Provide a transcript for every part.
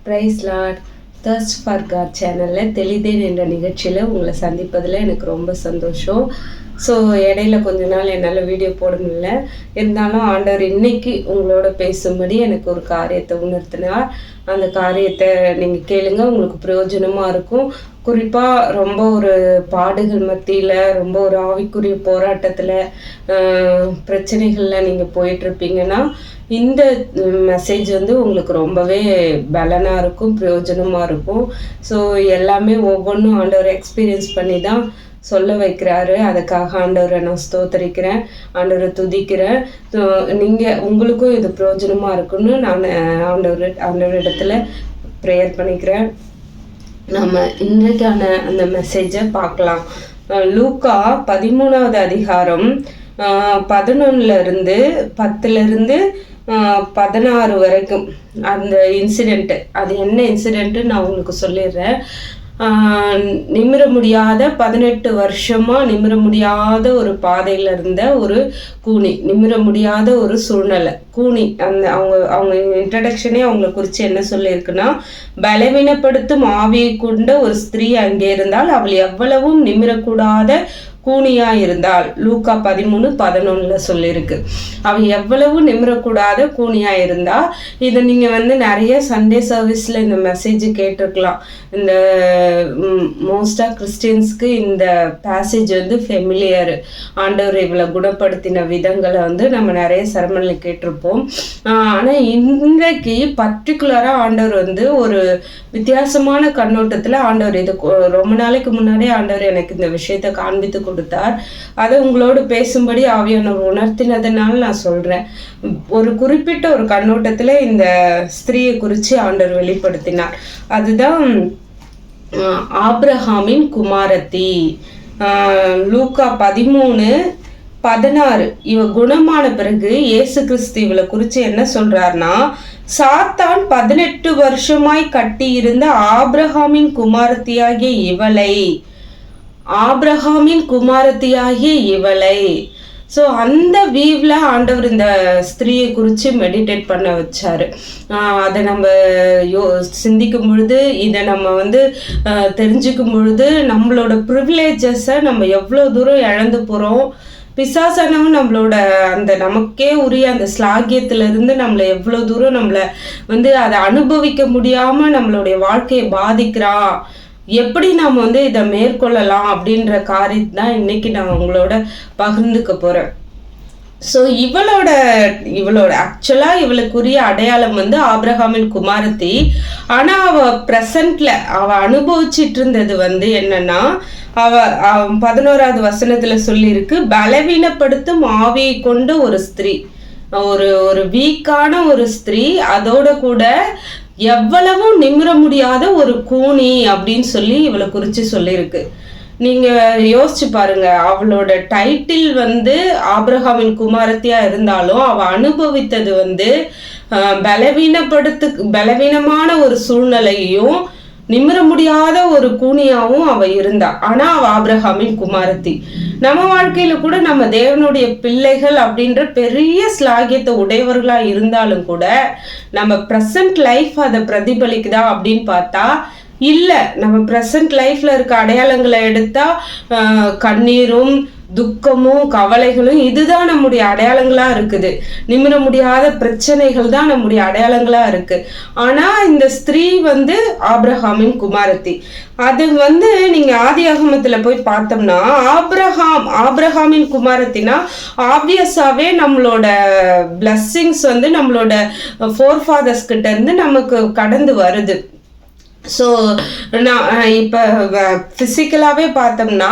Price Lord. Thirst for God சேனலில் தெளிதேன் என்ற நிகழ்ச்சியில் உங்களை சந்திப்பதில் எனக்கு ரொம்ப சந்தோஷம். ஸோ இடையில கொஞ்ச நாள் என்னால் வீடியோ போட முடியல. இருந்தாலும் ஆண்டவர் இன்னைக்கு உங்களோட பேசும்படி எனக்கு ஒரு காரியத்தை உணர்த்தினார். அந்த காரியத்தை நீங்கள் கேளுங்க, உங்களுக்கு பிரயோஜனமாக இருக்கும். குறிப்பாக ரொம்ப ஒரு பாடுகள் மத்தியில், ரொம்ப ஒரு ஆவிக்குரிய போராட்டத்தில், பிரச்சனைகளில் நீங்கள் போயிட்டுருப்பீங்கன்னா இந்த மெசேஜ் வந்து உங்களுக்கு ரொம்பவே பலனாக இருக்கும், பிரயோஜனமாக இருக்கும். ஸோ எல்லாமே ஒவ்வொன்றும் ஆண்டவர் எக்ஸ்பீரியன்ஸ் பண்ணி தான் சொல்ல வைக்கிறாரு. அதுக்காக ஆண்டவரை நான் ஸ்தோத்தரிக்கிறேன், ஆண்டவரை துதிக்கிறேன். உங்களுக்கும் இது பிரயோஜனமாக இருக்குன்னு நான் ஆண்டவரிடத்துல ப்ரேயர் பண்ணிக்கிறேன். நம்ம இன்றைக்கான அந்த மெசேஜை பார்க்கலாம். லூக்கா 13வது அதிகாரம் 11 10 16 வரைக்கும் அந்த இன்சிடெண்ட்டு. அது என்ன இன்சிடெண்ட்டு நான் உங்களுக்கு சொல்லிடுறேன். நிமிர முடியாத 18 வருஷமாக நிமிர முடியாத ஒரு பாதையில் இருந்த ஒரு கூனி, நிமிர முடியாத ஒரு சூழ்நிலை கூனி. அவங்க இன்ட்ரடக்ஷனே அவங்களை குறித்து என்ன சொல்லியிருக்குன்னா, பலவீனப்படுத்தும் ஆவியை கொண்ட ஒரு ஸ்திரீ அங்கே இருந்தால் அவள் எவ்வளவும் நிமிரக்கூடாத கூனியா இருந்தாள். லூக்கா 13:11 சொல்லியிருக்கு. அவள் எவ்வளவு நிமிரக்கூடாத கூனியா இருந்தா. இதை நீங்க நிறைய சண்டே சர்வீஸ்ல இந்த மெசேஜ் கேட்டிருக்கலாம். இந்த மோஸ்டா கிறிஸ்டியன்ஸ்க்கு இந்த பேசேஜ் ஃபெமிலியர். ஆண்டவர் இவளை குணப்படுத்தின விதங்களை நம்ம நிறைய சரமணில் கேட்டிருப்போம். ஆனா இன்றைக்கு பர்டிகுலரா ஆண்டவர் ஒரு வித்தியாசமான கண்ணோட்டத்துல ஆண்டவர் இது ரொம்ப நாளைக்கு முன்னாடியே ஆண்டவர் எனக்கு இந்த விஷயத்தை காண்பித்து கொடுத்தார். அதை உங்களோடு பேசும்படி ஆவியானவர் உணர்த்தினதுனால நான் சொல்றேன். ஒரு குறிப்பிட்ட ஒரு கண்ணோட்டத்துல இந்த ஸ்திரீயை குறித்து ஆண்டவர் வெளிப்படுத்தினார். அதுதான் ஆபிரகாமின் குமாரத்தி. லூக்கா 13:16. இவ குணமான பிறகு இயேசு கிறிஸ்து இவளை குறித்து என்ன சொல்றாருன்னா, சாத்தான் 18 வருஷமாய் கட்டி இருந்த ஆபிரகாமின் குமாரத்தியாகிய இவளை ஸோ அந்த வீவ்ல ஆண்டவர் இந்த ஸ்திரீயை குறித்து மெடிடேட் பண்ண வச்சாரு. அதை நம்ம சிந்திக்கும் பொழுது, இதை நம்ம தெரிஞ்சுக்கும் பொழுது நம்மளோட ப்ரிவிலேஜஸை நம்ம எவ்வளோ தூரம் இழந்து போகிறோம். பிசாசானவன் நம்மளோட அந்த நமக்கே உரிய அந்த ஸ்லாகியத்திலிருந்து நம்மளை எவ்வளோ தூரம் நம்மளை அதை அனுபவிக்க முடியாமல் நம்மளுடைய வாழ்க்கையை பாதிக்கிறான். எப்படி நாம் இதை மேற்கொள்ளலாம் அப்படின்ற காரியத்தை தான் இன்னைக்கு நான் உங்களோட பகிர்ந்துக்க போகிறேன். ஸோ இவளோட ஆக்சுவலாக இவளுக்குரிய அடையாளம் ஆபிரகாமின் குமாரத்தி. ஆனால் அவள் ப்ரெசண்ட்ல அவள் அனுபவிச்சிட்டு இருந்தது என்னன்னா, அவ 11வது வசனத்துல சொல்லியிருக்கு, பலவீனப்படுத்தும் ஆவியை கொண்ட ஒரு ஸ்திரீ, ஒரு வீக்கான ஒரு ஸ்திரீ, அதோட கூட எவ்வளவும் நிமிர முடியாத ஒரு கூனி அப்படின்னு சொல்லி இவளை குறித்து சொல்லியிருக்கு. நீங்க யோசிச்சு பாருங்க, அவளோட டைட்டில் ஆபிரகாமின் குமாரத்தியா இருந்தாலும் அவ அனுபவித்தது பலவீனமான ஒரு சூழ்நிலையையும் நிமிர முடியாத ஒரு கூனியாவும் அவ இருந்தா. ஆனா அவ ஆபிரகாமின் குமாரத்தி. நம்ம வாழ்க்கையில கூட நம்ம தேவனுடைய பிள்ளைகள் அப்படின்ற பெரிய ஸ்லாகியத்தை உடையவர்களா இருந்தாலும் கூட நம்ம ப்ரெசன்ட் லைஃப் அதை பிரதிபலிக்குதா அப்படின்னு பார்த்தா இல்ல. நம்ம ப்ரெசன்ட் லைஃப்ல இருக்க அடையாளங்களை எடுத்தா கண்ணீரும் துக்கமும் கவலைகளும் இதுதான் நம்முடைய அடையாளங்களா இருக்குது. நிமிர முடியாத பிரச்சனைகள் தான் நம்முடைய அடையாளங்களா இருக்கு. ஆனா இந்த ஸ்திரீ ஆபிரகாமின் குமாரத்தி. அது நீங்க ஆதியாகமத்துல போய் பார்த்தோம்னா, ஆபிரகாமின் குமாரத்தினா ஆப்வியஸாவே நம்மளோட பிளஸ்ஸிங்ஸ் நம்மளோட ஃபோர் ஃபாதர்ஸ் கிட்ட இருந்து நமக்கு கடந்து வருது. ஸோ நான் இப்போ ஃபிசிக்கலாகவே பார்த்தோம்னா,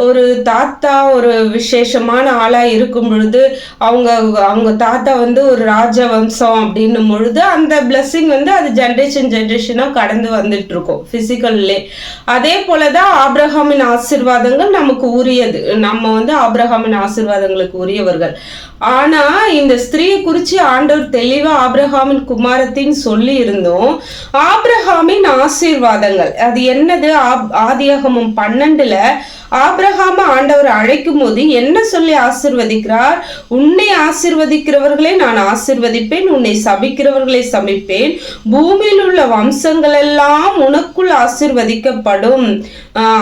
ஒரு தாத்தா ஒரு விசேஷமான ஆளாக இருக்கும் பொழுது அவங்க தாத்தா ஒரு ராஜவம்சம் அப்படின்னும் பொழுது அந்த பிளஸ்ஸிங் அது ஜென்ரேஷனாக கடந்து வந்துட்டு இருக்கோம் ஃபிசிக்கல்லே. அதே போல தான் ஆபிரகாமின் ஆசீர்வாதங்கள் நமக்கு உரியது. நம்ம ஆபிரகாமின் ஆசீர்வாதங்களுக்கு உரியவர்கள். ஆனா இந்த ஸ்திரீயை குறித்து ஆண்டவர் தெளிவா ஆபிரகாமின் குமாரத்தின்னு சொல்லி இருந்தோம். ஆபிரகாமின் ஆசீர்வாதங்கள். அது என்னது? ஆதியாகமம் 12 ஆபிரகாம ஆண்டவர் அழைக்கும் போது என்ன சொல்லி ஆசிர்வதிக்கிறார்? உன்னை ஆசிர்வதிக்கிறவர்களை நான் ஆசிர்வதிப்பேன், உன்னை சபிக்கிறவர்களை சபிப்பேன், பூமியில் உள்ள வம்சங்கள் எல்லாம் உனக்குள் ஆசிர்வதிக்கப்படும்.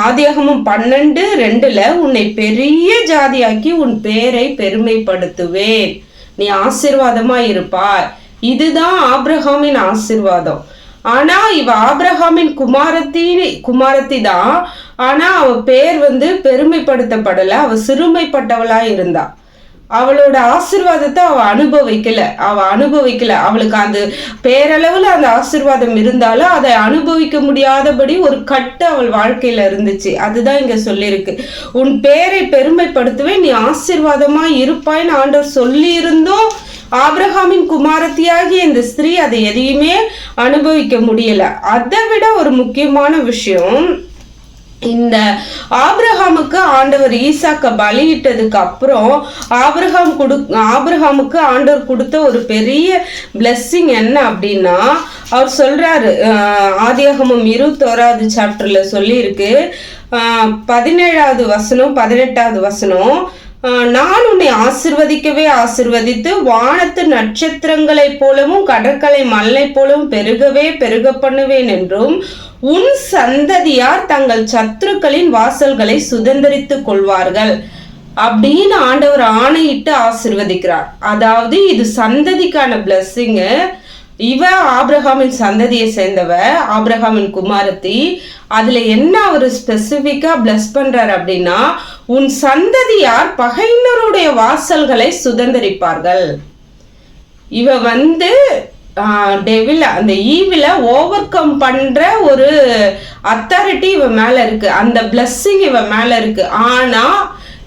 ஆதியாகமம் 12:2 உன்னை பெரிய ஜாதியாக்கி உன் பேரை பெருமைப்படுத்துவேன், நீ ஆசீர்வாதமா இருப்பாய். இதுதான் ஆபிரகாமின் ஆசீர்வாதம். ஆனா இவ ஆபிரகாமின் குமாரத்தி தான். ஆனா அவ பேர் பெருமைப்படுத்தப்படல, அவ சிறுமைப்பட்டவளா இருந்தா. அவளோட ஆசீர்வாதத்தை அவ அனுபவிக்கல. அவளுக்கு அந்த பேரளவுல அந்த ஆசீர்வாதம் இருந்தாலும் அதை அனுபவிக்க முடியாதபடி ஒரு கட்டு அவள் வாழ்க்கையில இருந்துச்சு. அதுதான் இங்க சொல்லியிருக்கு. உன் பேரை பெருமைப்படுத்துவேன், நீ ஆசீர்வாதமா இருப்பாய்ன்னு ஆண்டவர் சொல்லி இருந்தும் ஆபிரகாமின் குமாரத்தியாகிய இந்த ஸ்திரீ அதை எதையுமே அனுபவிக்க முடியல. அதை விட ஒரு முக்கியமான விஷயம், இந்த ஆபிரகாமுக்கு ஆண்டவர் ஈசாக்க பலியிட்டதுக்கு அப்புறம் ஆபிரகாமுக்கு ஆண்டவர் கொடுத்த ஒரு பெரிய பிளெஸ்ஸிங் என்ன அப்படின்னா, அவர் சொல்றாரு, ஆதியாகமம் 21வது சாப்டர்ல சொல்லி இருக்கு, 17வது வசனம் 18வது வசனம், நான் உன்னை ஆசிர்வதிக்கவே ஆசிர்வதித்து வானத்து நட்சத்திரங்களை போலவும் கடற்கரை மல்லை போலவும் பெருகவே பெருக பண்ணுவேன் என்றும் உன் சந்ததியார் தங்கள் சத்துருக்களின் வாசல்களை சுதந்திரித்துக் கொள்வார்கள் அப்படின்னு ஆண்டவர் ஆணையிட்டு ஆசிர்வதிக்கிறார். அதாவது இது சந்ததிக்கான பிளஸ்ஸிங்கு. இவ ஆபிரகாமின் சந்ததியை சேர்ந்தவ, ஆபிரகாமின் குமாரத்தி. அதுல என்ன அவர் ஸ்பெசிபிக்கா பிளஸ் பண்றார் அப்படின்னா, உன் சந்ததியார் பகையினருடைய வாசல்களை சுதந்திரிப்பார்கள். இவ டெவில் அந்த ஈவில ஓவர் கம் பண்ற ஒரு அத்தாரிட்டி இவ மேல இருக்கு, அந்த பிளஸ்ஸிங் இவ மேல இருக்கு. ஆனா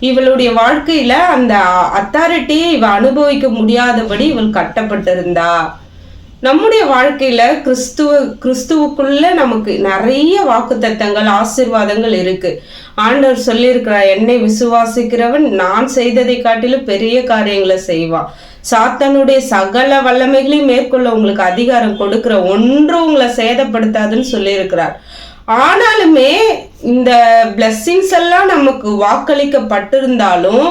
இவளுடைய வாழ்க்கையில அந்த அத்தாரிட்டியை இவ அனுபவிக்க முடியாதபடி இவள் கட்டப்பட்டிருந்தா. நம்முடைய வாழ்க்கையில கிறிஸ்துவுக்குள்ள நமக்கு நிறைய வாக்குத்தத்தங்கள் ஆசீர்வாதங்கள் இருக்கு. ஆண்டவர் சொல்லியிருக்கிறார், என்னை விசுவாசிக்கிறவன் நான் செய்ததை காட்டிலும் பெரிய காரியங்களை செய்வான், சாத்தானுடைய சகல வல்லமைகளையும் மேற்கொள்ள உங்களுக்கு அதிகாரம் கொடுக்கிற ஒன்று உங்களை சேதப்படுத்தாதுன்னு சொல்லியிருக்கிறார். ஆனாலுமே இந்த பிளெஸ்ஸிங்ஸ் எல்லாம் நமக்கு வாக்களிக்கப்பட்டிருந்தாலும்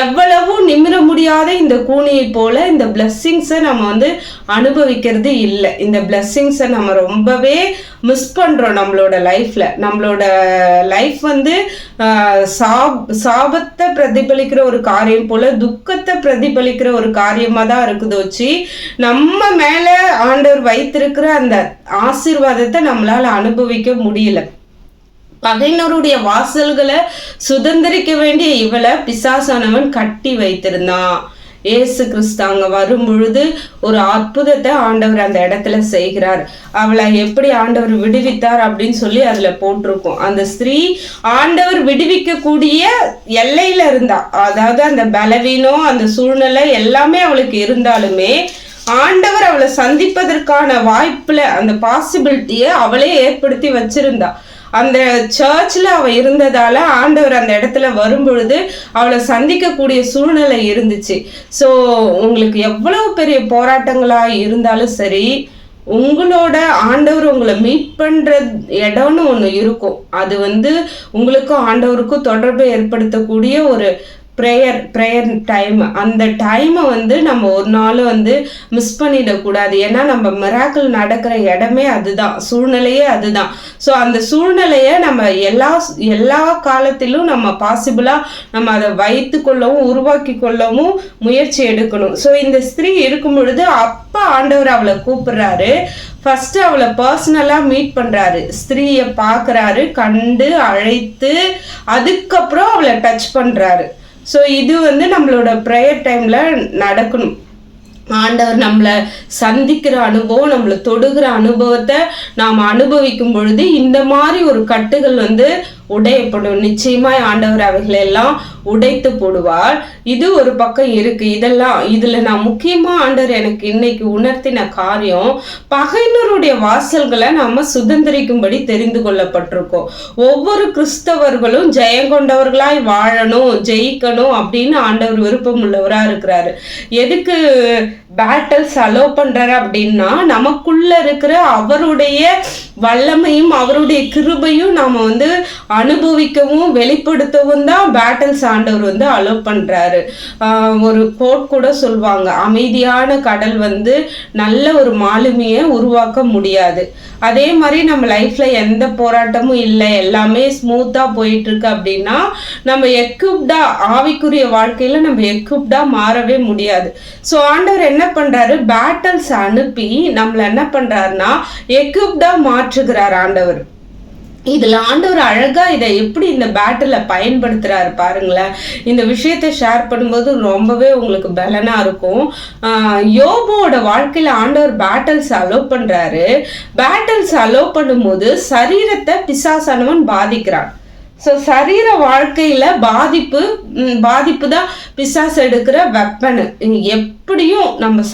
எவ்வளவு நிமிர முடியாத இந்த கூனியை போல இந்த பிளெஸ்ஸிங்ஸை நம்ம அனுபவிக்கிறது இல்லை. இந்த பிளெஸ்ஸிங்ஸை நம்ம ரொம்பவே மிஸ் பண்றோம் நம்மளோட லைஃப்ல. நம்மளோட லைஃப் சாபத்தை பிரதிபலிக்கிற ஒரு காரியம் போல துக்கத்தை பிரதிபலிக்கிற ஒரு காரியமா தான் இருக்குது. வச்சு நம்ம மேல ஆண்டவர் வைத்திருக்கிற அந்த ஆசீர்வாதத்தை நம்மளால அனுபவிக்க முடியல. பகையினருடைய வாசல்களை சுதந்திரிக்க வேண்டிய இவளை பிசாசானவன் கட்டி வைத்திருந்தான். ஏசு கிறிஸ்து அங்க வரும் பொழுது ஒரு அற்புதத்தை ஆண்டவர் அந்த இடத்துல செய்கிறார். அவளை எப்படி ஆண்டவர் விடுவித்தார் அப்படின்னு சொல்லி அதுல போட்டிருக்கும். அந்த ஸ்திரீ ஆண்டவர் விடுவிக்க கூடிய எல்லையில இருந்தா, அதாவது அந்த பலவீனம் அந்த சூழ்நிலை எல்லாமே அவளுக்கு இருந்தாலுமே ஆண்டவர் அவளை சந்திப்பதற்கான வாய்ப்புல அந்த பாசிபிலிட்டியை அவளே ஏற்படுத்தி வச்சிருந்தா. அந்த சர்ச்சில் அவள் இருந்ததால ஆண்டவர் அந்த இடத்துல வரும்பொழுது அவளை சந்திக்கக்கூடிய சூழ்நிலை இருந்துச்சு. ஸோ உங்களுக்கு எவ்வளவு பெரிய போராட்டங்களாக இருந்தாலும் சரி, உங்களோட ஆண்டவர் உங்களை மீட் பண்ணுற இடம்னு ஒன்று இருக்கும். அது உங்களுக்கும் ஆண்டவருக்கும் தொடர்பை ஏற்படுத்தக்கூடிய ஒரு ப்ரேயர் டைம். அந்த டைமை நம்ம ஒரு நாள் மிஸ் பண்ணிடக்கூடாது. ஏன்னா நம்ம மிராக்கிள் நடக்கிற இடமே அதுதான், சூழ்நிலையே அதுதான். ஸோ அந்த சூழ்நிலையை நம்ம எல்லா காலத்திலும் நம்ம பாசிபிளாக நம்ம அதை வைத்து கொள்ளவும் உருவாக்கி கொள்ளவும் முயற்சி எடுக்கணும். ஸோ இந்த ஸ்திரீ இருக்கும் பொழுது அப்போ ஆண்டவர் அவளை கூப்பிடுறாரு. ஃபர்ஸ்ட் அவளை பர்சனலாக மீட் பண்ணுறாரு, ஸ்திரீயை பார்க்குறாரு, கண்டு அழைத்து அதுக்கப்புறம் அவளை டச் பண்ணுறாரு. ஸோ இது நம்மளோட ப்ரேயர் டைமில் நடக்கணும். ஆண்டவர் நம்மளை சந்திக்கிற அனுபவம், நம்மளை தொடுகிற அனுபவத்தை நாம் அனுபவிக்கும் பொழுது இந்த மாதிரி ஒரு கட்டுகள் உடையப்படும். நிச்சயமாய் ஆண்டவர் அவைகளை எல்லாம் உடைத்து போடுவார். இது ஒரு பக்கம் இருக்கு. இதுல நான் முக்கியமா ஆண்டவர் எனக்கு இன்னைக்கு உணர்த்தின காரியம், பகையினருடைய வாசல்களை நாம சுதந்திரிக்கும்படி தெரிந்து கொள்ளப்பட்டிருக்கோம். ஒவ்வொரு கிறிஸ்தவர்களும் ஜெயங்கொண்டவர்களாய் வாழணும், ஜெயிக்கணும் அப்படின்னு ஆண்டவர் விருப்பம் உள்ளவரா இருக்கிறாரு. எதுக்கு பேட்டல்ஸ் அலோ பண்றாரு அப்படின்னா நமக்குள்ள இருக்கிற அவருடைய வல்லமையும் அவருடைய கிருபையும் நாம வந்து அனுபவிக்கவும் வெளிப்படுத்தவும் தான் பேட்டல்ஸ் ஆண்டவர் வந்து அலோ பண்றாரு. ஒரு கோட் கூட சொல்லுவாங்க, அமைதியான கடல் வந்து நல்ல ஒரு மாலுமியை உருவாக்க முடியாது. அதே மாதிரி நம்ம லைஃப்ல எந்த போராட்டமும் இல்லை, எல்லாமே ஸ்மூத்தா போயிட்டு இருக்கு அப்படின்னா நம்ம எக்யூப்டா ஆவிக்குரிய வாழ்க்கையில நம்ம எக்யூப்டா மாறவே முடியாது. ஸோ ஆண்டவர் என்ன பண்றாரு, பேட்டல்ஸ் அனுப்பி நம்மள என்ன பண்றாருன்னா எக்யூப்டா மாற்றுகிறார் ஆண்டவர். இதுல ஆண்டவர் அழகா இதை எப்படி இந்த பேட்டில பயன்படுத்துறாரு பாருங்களேன். இந்த விஷயத்தை ஷேர் பண்ணும்போது ரொம்பவே உங்களுக்கு பலனா இருக்கும். யோபோட வாழ்க்கையில ஆண்டவர் பேட்டல்ஸ் அலோ பண்றாரு. பேட்டல்ஸ் அலோ பண்ணும்போது சரீரத்தை பிசாசானவன் பாதிக்கிறான். ஸோ சரீர வாழ்க்கையில பாதிப்பு தான் பிசாசு எடுக்கிற வெப்பனு. எப்படியும் நம்ம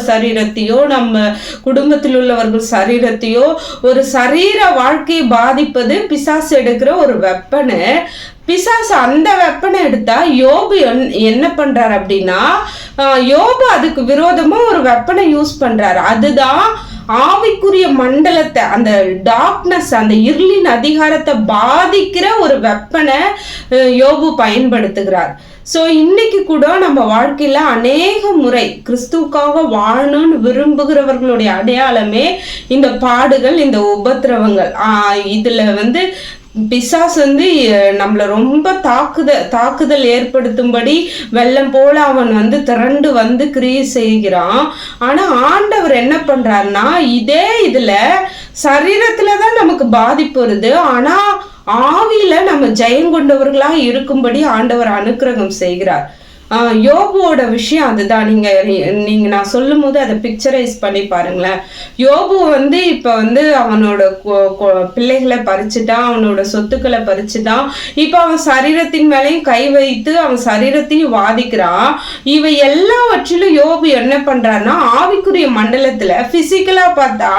சரீரத்தையோ நம்ம குடும்பத்தில் உள்ளவர்கள் சரீரத்தையோ ஒரு சரீர வாழ்க்கையை பாதிப்பது பிசாசு எடுக்கிற ஒரு வெப்பனு. பிசாசு அந்த வெப்பனை எடுத்தா யோபு என்ன பண்றாரு அப்படின்னா, யோபு அதுக்கு விரோதமா ஒரு வெப்பனை யூஸ் பண்றாரு. அதுதான் ஆவிக்குரிய மண்டலத்தை, அந்த டார்க்னஸ், அந்த இருளின் அதிகாரத்தை பாதிக்கிற ஒரு வெப்பனை யோபு பயன்படுத்துகிறார். ஸோ இன்னைக்கு கூட நம்ம வாழ்க்கையில அநேக முறை கிறிஸ்துவுக்காக வாழணும்னு விரும்புகிறவர்களுடைய அடையாளமே இந்த பாடுகள், இந்த உபத்திரவங்கள். இதுல வந்து பிசாசு வந்து நம்மளை ரொம்ப தாக்குதல் ஏற்படுத்தும்படி வெள்ளம் போல அவன் வந்து திரண்டு வந்து கிரியை செய்கிறான். ஆனா ஆண்டவர் என்ன பண்றாருன்னா, இதே இதுல சரீரத்துலதான் நமக்கு பாதிப்பு வருது, ஆனா ஆவியில நம்ம ஜெயம் கொண்டவர்களா இருக்கும்படி ஆண்டவர் அனுக்கிரகம் செய்கிறார். யோபுவோட விஷயம் அதுதான். நீங்க நான் சொல்லும் போது அதை பிக்சரைஸ் பண்ணி பாருங்களேன். யோபு வந்து இப்ப வந்து அவனோட பிள்ளைகளை பறிச்சுட்டான், அவனோட சொத்துக்களை பறிச்சுட்டான். இப்ப அவன் சரீரத்தின் மேலையும் கை வைத்து அவன் சரீரத்தையும் வாதிக்கிறான். இவை எல்லாவற்றிலும் யோபு என்ன பண்றான்னா, ஆவிக்குரிய மண்டலத்துல பிசிக்கலா பார்த்தா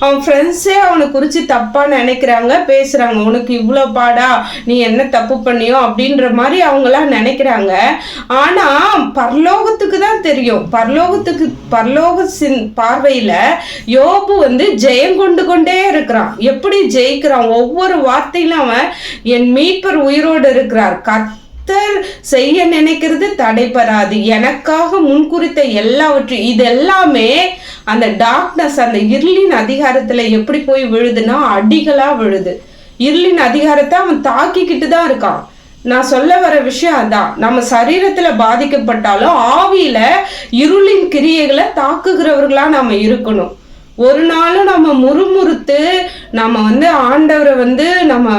அவன் ஃப்ரெண்ட்ஸே அவனை குறிச்சு தப்பா நினைக்கிறாங்க, பேசுறாங்க. உனக்கு இவ்வளவு பாடா, நீ என்ன தப்பு பண்ணியோ அப்படின்ற மாதிரி அவங்களாம் நினைக்கிறாங்க. ஆனா பரலோகத்துக்கு தான் தெரியும், பரலோக பார்வையில யோபு வந்து ஜெயம் கொண்டே இருக்கிறான். எப்படி ஜெயிக்கிறான்? ஒவ்வொரு வார்த்தையிலும் அவன் என் மீட்பர் உயிரோடு இருக்கிறார், கர்த்தர் செய்ய நினைக்கிறது தடைபடாது, எனக்காக முன்குறித்த எல்லாவற்றையும், இது எல்லாமே அந்த டார்க்னஸ், அந்த இருளின் அதிகாரத்துல எப்படி போய் விழுதுன்னா அடிகளா விழுது. இருளின் அதிகாரத்தை அவன் தாக்கிக்கிட்டு தான் இருக்கான். நான் சொல்ல வர விஷயம் அதான், நம்ம சரீரத்துல பாதிக்கப்பட்டாலும் ஆவியில இருளின் கிரியைகளை தாக்குகிறவர்களா நாம இருக்கணும். ஒரு நாளும் நம்ம முறுமுறுத்து நம்ம வந்து ஆண்டவரை வந்து நம்ம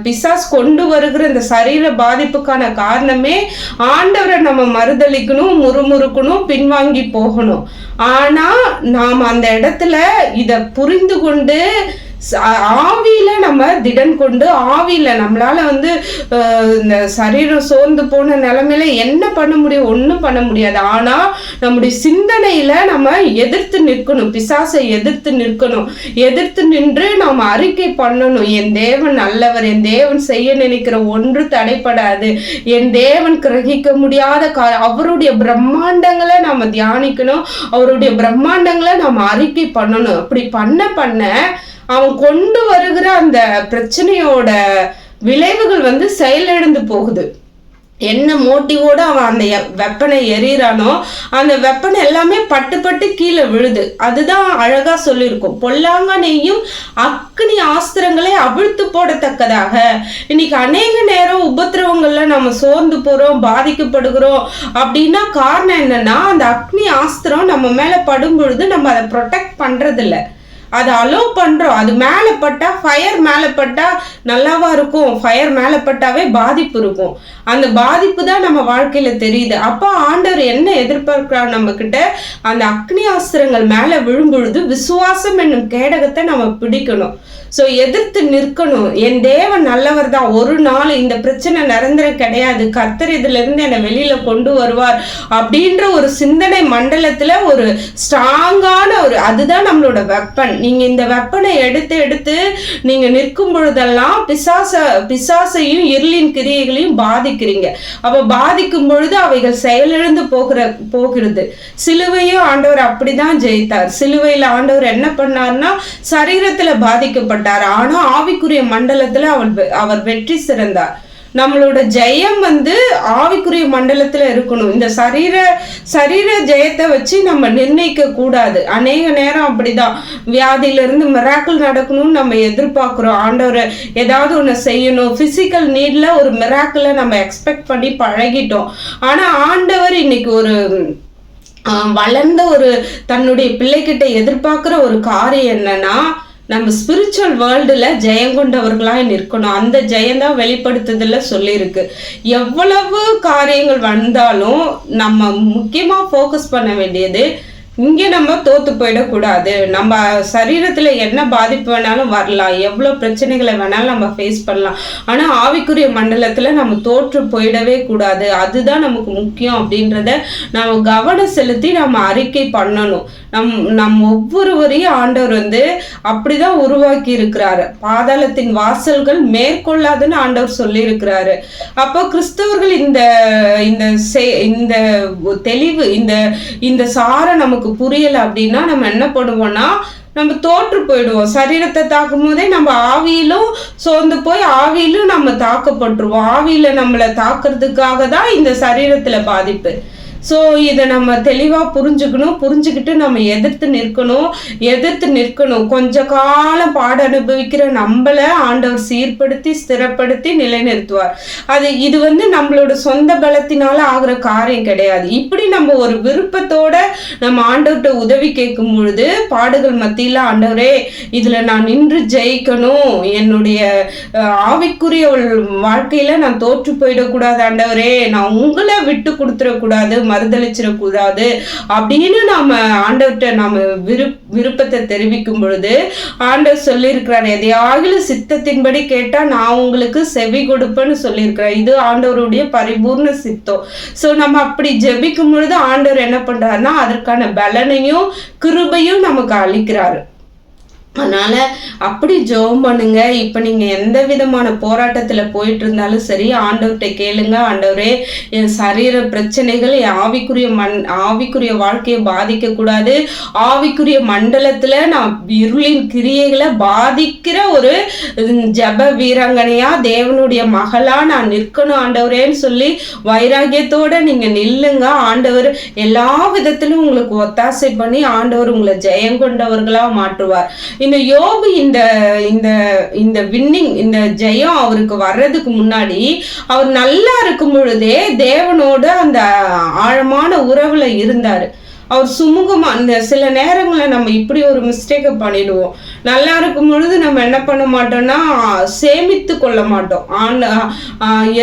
பிசாஸ் கொண்டு வருகிற இந்த சரீர பாதிப்புக்கான காரணமே ஆண்டவரை நம்ம மறுதளிக்கணும், முறுமுறுக்கணும், பின்வாங்கி போகணும். ஆனா நாம் அந்த இடத்துல இதை புரிந்து கொண்டு ஆவியில நம்ம திடன் கொண்டு, ஆவியில நம்மளால வந்து இந்த சரீரம் சோர்ந்து போன நிலைமையில என்ன பண்ண முடியும்? ஒன்றும் பண்ண முடியாது. ஆனா நம்முடைய சிந்தனையில நம்ம எதிர்த்து நிற்கணும், பிசாசை எதிர்த்து நிற்கணும். எதிர்த்து நின்று நாம் அறிக்கை பண்ணணும், என் தேவன் நல்லவர், என் தேவன் செய்ய நினைக்கிற ஒன்று தடைப்படாது, என் தேவன் கிரகிக்க முடியாத அவருடைய பிரம்மாண்டங்களை நாம தியானிக்கணும், அவருடைய பிரம்மாண்டங்களை நாம அறிக்கை பண்ணணும். அப்படி பண்ண அவன் கொண்டு வருகிற அந்த பிரச்சனையோட விளைவுகள் வந்து செயலிழந்து போகுது. என்ன மோட்டிவோட அவன் அந்த வெப்பனை எறிகிறானோ அந்த வெப்பனை எல்லாமே பட்டு கீழே விழுது. அதுதான் அழகா சொல்லியிருக்கும், பொல்லாங்கனையும் அக்னி ஆஸ்திரங்களை அவிழ்த்து போடத்தக்கதாக. இன்னைக்கு அநேக நேரம் உபத்திரவங்கள்ல நம்ம சோர்ந்து போறோம், பாதிக்கப்படுகிறோம் அப்படின்னா காரணம் என்னன்னா, அந்த அக்னி ஆஸ்திரம் நம்ம மேல படும் பொழுது நம்ம அதை ப்ரொடெக்ட் பண்றது இல்லை, அதை அலோ பண்றோம். அது மேலே பட்டா, ஃபயர் மேலே பட்டா நல்லாவா இருக்கும்? ஃபயர் மேலே பட்டாவே பாதிப்பு இருக்கும். அந்த பாதிப்பு தான் நம்ம வாழ்க்கையில தெரியுது. அப்போ ஆண்டவர் என்ன எதிர்பார்க்கிறார் நம்ம கிட்ட? அந்த அக்னி ஆஸ்திரங்கள் மேலே விழும்பொழுது விசுவாசம் என்னும் கேடகத்தை நம்ம பிடிக்கணும். ஸோ எதிர்த்து நிற்கணும். என் தேவன் நல்லவர் தான், ஒரு நாள் இந்த பிரச்சனை நிரந்தரம் கிடையாது, கர்த்தர் இதுல இருந்து என்னை வெளியில கொண்டு வருவார் அப்படின்ற ஒரு சிந்தனை மண்டலத்துல ஒரு ஸ்ட்ராங்கான ஒரு, அதுதான் நம்மளோட வெப்பன். நீங்க இந்த வெப்பனை எடுத்து எடுத்து நீங்க நிற்கும் பொழுதெல்லாம் பிசாசையும் இருளின் கிரியைகளையும் பாதிக்கிறீங்க. அப்ப பாதிக்கும் பொழுது அவைகள் செயலிழந்து போகிறது. சிலுவையும் ஆண்டவர் அப்படிதான் ஜெயித்தார். சிலுவையில ஆண்டவர் என்ன பண்ணார்னா சரீரத்துல பாதிக்கப்பட்டார், ஆனா ஆவிக்குரிய மண்டலத்துல அவர் வெற்றி சிறந்தார். நம்மளோட ஜெயம் ஆவிக்குரிய மண்டலத்துல இருக்கணும். இந்த சரீர ஜெயத்தை வச்சு நம்ம நிர்ணயிக்க கூடாது. அநேக நேரம் அப்படிதான் வியாதியில இருந்து மிராக்கிள் நடக்கணும்னு நம்ம எதிர்பார்க்கிறோம். ஆண்டவர் ஏதாவது ஒண்ணு செய்யணும், பிசிக்கல் நீட்ல ஒரு மிராக்கிளை நம்ம எக்ஸ்பெக்ட் பண்ணி பழகிட்டோம். ஆனா ஆண்டவர் இன்னைக்கு ஒரு வளர்ந்த ஒரு தன்னுடைய பிள்ளைகிட்ட எதிர்பார்க்கிற ஒரு காரியம் என்னன்னா, நம்ம ஸ்பிரிச்சுவல் வேர்ல்டுல ஜெயம் கொண்டவர்களாக நிற்கணும். அந்த ஜெயந்தான் வெளிப்படுத்துதல்ல சொல்லியிருக்கு. எவ்வளவு காரியங்கள் வந்தாலும் நம்ம முக்கியமா ஃபோக்கஸ் பண்ண வேண்டியது, இங்கே நம்ம தோத்து போயிடக்கூடாது. நம்ம சரீரத்துல என்ன பாதிப்பு வேணாலும் வரலாம், எவ்வளவு பிரச்சனைகளை வேணாலும் நம்ம ஃபேஸ் பண்ணலாம், ஆனா ஆவிக்குரிய மண்டலத்துல நம்ம தோற்று போயிடவே கூடாது. அதுதான் நமக்கு முக்கியம் அப்படின்றத நம்ம கவனம் செலுத்தி நம்ம அறிக்கை பண்ணணும். நம் ஒவ்வொருவரையும் ஆண்டவர் அப்படிதான் உருவாக்கி இருக்கிறாரு. பாதாளத்தின் வாசல்கள் மேற்கொள்ளாதுன்னு ஆண்டவர் சொல்லி இருக்கிறாரு. அப்போ கிறிஸ்தவர்கள் இந்த தெளிவு இந்த சார நமக்கு புரியல அப்படின்னா நம்ம என்ன பண்ணுவோம்னா நம்ம தோற்று போயிடுவோம். சரீரத்தை தாக்கும் போதே நம்ம ஆவியிலும் சோர்ந்து போய் ஆவியிலும் நம்ம தாக்கப்பட்டுருவோம். ஆவியில நம்மளை தாக்குறதுக்காக தான் இந்த சரீரத்துல பாதிப்பு. ஸோ இதை நம்ம தெளிவாக புரிஞ்சுக்கிட்டு நம்ம எதிர்த்து நிற்கணும். கொஞ்ச காலம் பாட அனுபவிக்கிற நம்மளை ஆண்டவர் சீர்படுத்தி ஸ்திரப்படுத்தி நிலைநிறுத்துவார். இது நம்மளோட சொந்த பலத்தினால ஆகிற காரியம் கிடையாது. இப்படி நம்ம ஒரு விருப்பத்தோட நம்ம ஆண்டவர்கிட்ட உதவி கேட்கும் பொழுது, பாடுகள் மத்தியில ஆண்டவரே இதுல நான் நின்று ஜெயிக்கணும், என்னுடைய ஆவிக்குரிய வாழ்க்கையில நான் தோற்று போயிடக்கூடாது ஆண்டவரே, நான் உங்களை விட்டு கொடுத்துடக்கூடாது, மறுதளிச்சிடக்கூடாது அப்படின்னு நாம ஆண்டவர்கிட்ட நாம விருப்பத்தை தெரிவிக்கும் பொழுது ஆண்டவர் சொல்லியிருக்கிறார், எதையாகிலும் சித்தத்தின்படி கேட்டா நான் உங்களுக்கு செவி கொடுப்பேன்னு சொல்லியிருக்கிறார். இது ஆண்டவருடைய பரிபூர்ண சித்தம். சோ நம்ம அப்படி ஜெபிக்கும் பொழுது ஆண்டவர் என்ன பண்றாருன்னா அதற்கான பலனையும் கிருபையும் நமக்கு அளிக்கிறாரு. அதனால அப்படி ஜெபம் பண்ணுங்க. இப்ப நீங்க எந்த விதமான போராட்டத்துல போயிட்டு இருந்தாலும் சரி, ஆண்டவர்கிட்ட கேளுங்க, ஆண்டவரே என் சரீர பிரச்சனைகள் என் ஆவிக்குரிய வாழ்க்கையை பாதிக்க கூடாது, ஆவிக்குரிய மண்டலத்துல நான் இருளின் கிரியைகளை பாதிக்கிற ஒரு ஜப வீராங்கனையா தேவனுடைய மகளா நான் நிற்கணும் ஆண்டவரேன்னு சொல்லி வைராகியத்தோட நீங்க நில்லுங்க. ஆண்டவர் எல்லா விதத்திலும் உங்களுக்கு ஒத்தாசை பண்ணி ஆண்டவர் உங்களை ஜெயம் கொண்டவர்களா மாற்றுவார். இந்த யோபு இந்த வின்னிங் இந்த ஜெயம் அவருக்கு வர்றதுக்கு முன்னாடி அவர் நல்லா இருக்கும் பொழுதே தேவனோட அந்த ஆழமான உறவுல இருந்தாரு. அவர் சுமூகமா இந்த சில நேரங்களில் நம்ம இப்படி ஒரு மிஸ்டேக்கை பண்ணிடுவோம். நல்லா இருக்கும் பொழுது நம்ம என்ன பண்ண மாட்டோம்னா சேமித்து கொள்ள மாட்டோம்.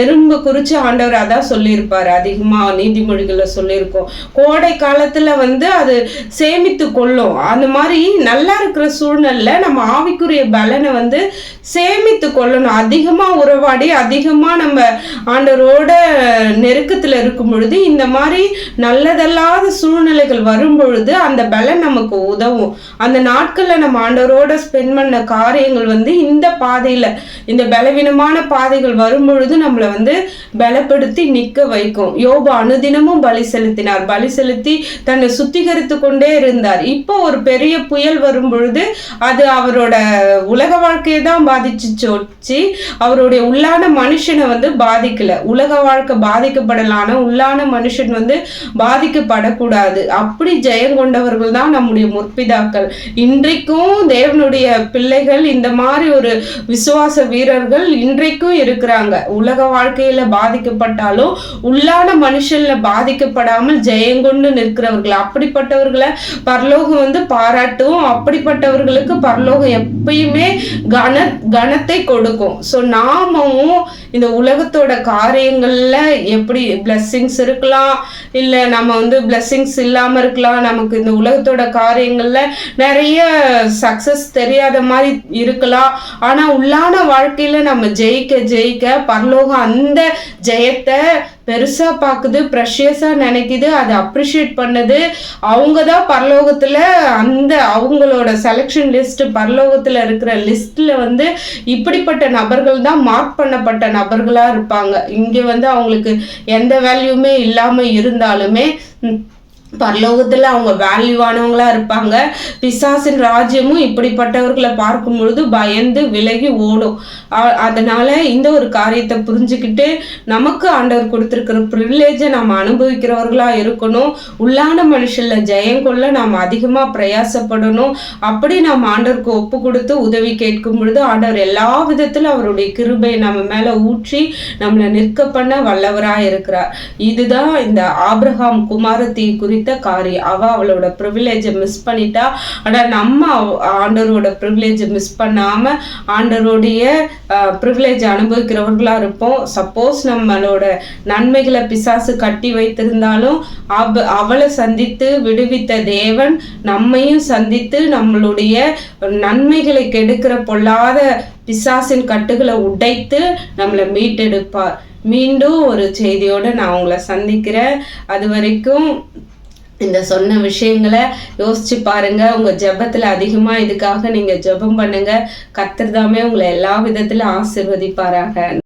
எறும்பு குறிச்சு ஆண்டவர் அதான் சொல்லியிருப்பாரு, அதிகமா நீதிமொழிகள்ல சொல்லியிருக்கோம். கோடை காலத்துல அது சேமித்து கொள்ளும். அந்த மாதிரி நல்லா இருக்கிற சூழ்நிலை நம்ம ஆவிக்குரிய பலனை சேமித்து கொள்ளணும். அதிகமா உறவாடி அதிகமா நம்ம ஆண்டவரோட நெருக்கத்துல இருக்கும் பொழுது இந்த மாதிரி நல்லதல்லாத சூழ்நிலைகள் வரும் பொழுது அந்த பலன் நமக்கு உதவும். அந்த நாட்கள்ல நம்ம ஆண்டவரோட ஸ்பெண்ட் பண்ண காரியங்கள் இந்த பாதையில இந்த பலவீனமான பாதைகள் வரும் பொழுது நம்மளை பலப்படுத்தி நிற்க வைக்கும். யோபு அனுதினமும் பலி செலுத்தினார். பலி செலுத்தி தன்னை சுத்திகரித்து கொண்டே இருந்தார். இப்போ ஒரு பெரிய புயல் வரும் பொழுது அது அவரோட உலக வாழ்க்கையை தான் பாதிச்சு அவருடைய உள்ளான மனுஷனை பாதிக்கல. உலக வாழ்க்கை பாதிக்கப்படலான உள்ளான மனுஷன் பாதிக்கப்படக்கூடாது. அப்படி ஜெயம் கொண்டவர்கள் தான் நம்முடைய முற்பிதாக்கள். இன்றைக்கும் தேவனுடைய பிள்ளைகள் இந்த மாதிரி ஒரு விசுவாச வீரர்கள் இன்றைக்கும் இருக்கிறாங்க. உலக வாழ்க்கையில பாதிக்கப்பட்டாலும் உள்ளான மனுஷன்ல பாதிக்கப்படாமல் ஜெயங்கொண்டு நிற்கிறவர்கள். அப்படிப்பட்டவர்களை பரலோகம் பாராட்டும். அப்படிப்பட்டவர்களுக்கு பரலோகம் எப்பயுமே கனத்தை கொடுக்கும். ஸோ நாமும் இந்த உலகத்தோட காரியங்கள்ல எப்படி பிளெஸ்ஸிங்ஸ் இருக்கலாம், இல்லை நம்ம வந்து பிளெஸ்ஸிங்ஸ் இல்லாமல் இருக்கலாம். நமக்கு இந்த உலகத்தோட காரியங்கள்ல நிறைய சக்சஸ் தெரியாத மாதிரி இருக்கலாம். ஆனால் உள்ளான வாழ்க்கையில நம்ம ஜெயிக்க ஜெயிக்க பரலோகம் அந்த ஜெயத்தை பெருசா பார்க்குது, ப்ரெஷியஸா நினைக்குது, அதை அப்ரிஷியேட் பண்ணுது. அவங்க தான் பரலோகத்துல அந்த அவங்களோட செலெக்ஷன் லிஸ்ட், பரலோகத்துல இருக்கிற லிஸ்ட்ல வந்து இப்படிப்பட்ட நபர்கள் தான் மார்க் பண்ணப்பட்ட நபர்களா இருப்பாங்க. இங்க வந்து அவங்களுக்கு எந்த வேல்யூமே இல்லாம இருந்தாலுமே பரலோகத்துல அவங்க வேல்யூவானவங்களா இருப்பாங்க. பிசாசின் ராஜ்யமும் இப்படிப்பட்டவர்களை பார்க்கும் பொழுது பயந்து விலகி ஓடும். அதனால இந்த ஒரு காரியத்தை புரிஞ்சுக்கிட்டு நமக்கு ஆண்டவர் கொடுத்திருக்கிற ப்ரிவிலேஜை நாம் அனுபவிக்கிறவர்களா இருக்கணும். உள்ளான மனுஷன்ல ஜெயம் கொள்ள நாம் அதிகமா பிரயாசப்படணும். அப்படி நாம் ஆண்டவருக்கு ஒப்பு கொடுத்து உதவி கேட்கும் பொழுது ஆண்டவர் எல்லா விதத்திலும் அவருடைய கிருபை நம்ம மேல ஊற்றி நம்மளை நிற்க பண்ண வல்லவரா இருக்கிறார். இதுதான் இந்த ஆபிரகாம் குமாரத்தி குறித்த காரியம். அவளோட ப்ரிவிலேஜை மிஸ் பண்ணிட்டா. ஆனா நம்ம ஆண்டவரோட ப்ரிவிலேஜை மிஸ் பண்ணாம ஆண்டவருடைய ப்ரிவிலேஜ் அனுபவிக்கிறவர்களா இருப்போம். சப்போஸ் நம்மளோட நன்மைகளை பிசாசு கட்டி வைத்திருந்தாலும் அவளை சந்தித்து விடுவித்த தேவன் நம்மையும் சந்தித்து நம்மளுடைய நன்மைகளை கெடுக்கிற பொல்லாத பிசாசின் கட்டுகளை உடைத்து நம்மளை மீட்டெடுப்பார். மீண்டும் ஒரு செய்தியோட நான் உங்களை சந்திக்கிறேன். அது வரைக்கும் இந்த சொன்ன விஷயங்களை யோசிச்சு பாருங்க. உங்க ஜெபத்துல அதிகமா இதுக்காக நீங்க ஜெபம் பண்ணுங்க. கர்த்தர் தாமே உங்களை எல்லா விதத்துல ஆசீர்வதிப்பாராக.